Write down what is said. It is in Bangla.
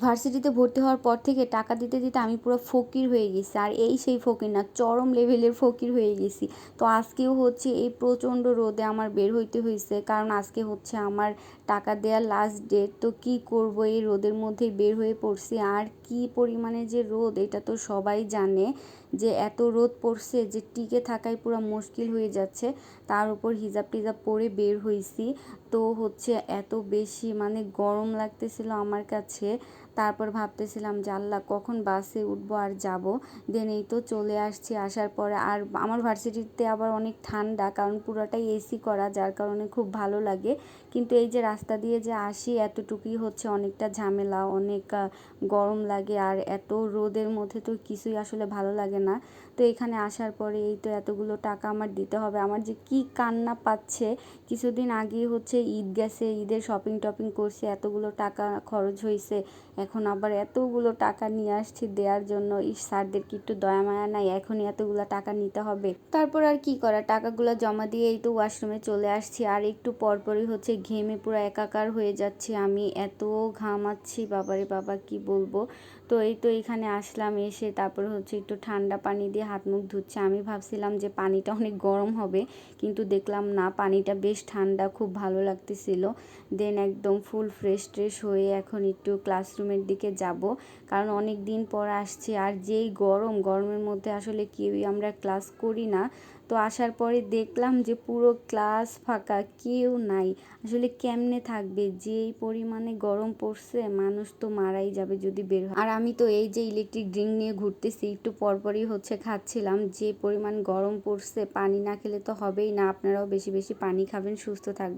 ভার্সিটিতে ভর্তি হওয়ার পর থেকে টাকা দিতে দিতে আমি পুরো ফকির হয়ে গেছি। আর এই সেই ফকির না, চরম লেভেলের ফকির হয়ে গেছি। তো আজকেও হচ্ছে এই প্রচণ্ড রোদে আমার বের হইতে হয়েছে, কারণ আজকে হচ্ছে আমার টাকা দেওয়ার লাস্ট ডেট। তো কি করব, এই রোদের মধ্যেই বের হয়ে পড়ছি। আর কি পরিমাণে যে রোদ, এটা তো সবাই জানে যে এত রোদ পড়ছে যে টিকে থাকাই পুরো মুশকিল হয়ে যাচ্ছে। তার উপর হিজাব টিজাব পরে বের হয়েছি। তো হচ্ছে এত বেশি মানে গরম লাগতেছিল আমার কাছে। তারপর ভাবতেছিলাম যে আল্লাহ কখন বাসে উঠবো আর যাব। দেন এই তো চলে আসছি। আসার পরে আর আমার ভার্সিটিতে আবার অনেক ঠান্ডা, কারণ পুরোটাই এসি করা, যার কারণে খুব ভালো লাগে। কিন্তু এই যে রাস্তা দিয়ে যে আসি, এতটুকুই হচ্ছে অনেকটা ঝামেলা, অনেক গরম লাগে। আর এত রোদের মধ্যে তো কিছুই আসলে ভালো লাগে না। তো এখানে আসার পরে এই তো এতগুলো টাকা আমার দিতে হবে। আমার যে কি কান্না পাচ্ছে। কিছুদিন আগেই হচ্ছে ঈদ গেছে, ঈদের শপিং টপিং করছি, এতগুলো টাকা খরচ হয়েছে। এখন আবার এতগুলো টাকা নিয়ে আসছি দেওয়ার জন্য। স্যারদের কি একটু দয়া মায়া নাই, এখনই এতগুলো টাকা নিতে হবে? তারপর আর কি করা, টাকাগুলো জমা দিয়ে এই তো ওয়াশরুমে চলে আসছি। আর একটু পরপরই হচ্ছে ঘেমে পুরো একাকার হয়ে যাচ্ছি আমি, এত ঘামাচ্ছি বাবারে বাবা, কি বলবো। তো এই তো এখানে আসলাম, এসে তারপর হচ্ছে একটু ঠান্ডা পানি দিয়ে হাত মুখ ধুচ্ছে। আমি ভাবছিলাম যে পানিটা অনেক গরম হবে, কিন্তু দেখলাম না, পানিটা বেশ ঠান্ডা, খুব ভালো লাগতেছিল। দেন একদম ফুল ফ্রেশ ট্রেশ হয়ে এখন একটু ক্লাসরুমের দিকে যাব, কারণ অনেক দিন পর আসছি। আর যেই গরম, গরমের মধ্যে আসলে কেউই আমরা ক্লাস করি না। তো আসার পরে দেখলাম যে পুরো ক্লাস ফাঁকা, কেউ নাই। আসলে কেমনে থাকবে, যেই পরিমাণে গরম পড়ছে, মানুষ তো মারাই যাবে যদি বের হয়। আর আমি তো এই যে ইলেকট্রিক ড্রিঙ্ক নিয়ে ঘুরতেছি, একটু পরপরই হচ্ছে খাচ্ছিলাম। যে পরিমাণ গরম পড়ছে, পানি না খেলে তো হবেই না। আপনারাও বেশি বেশি পানি খাবেন, সুস্থ থাকবেন।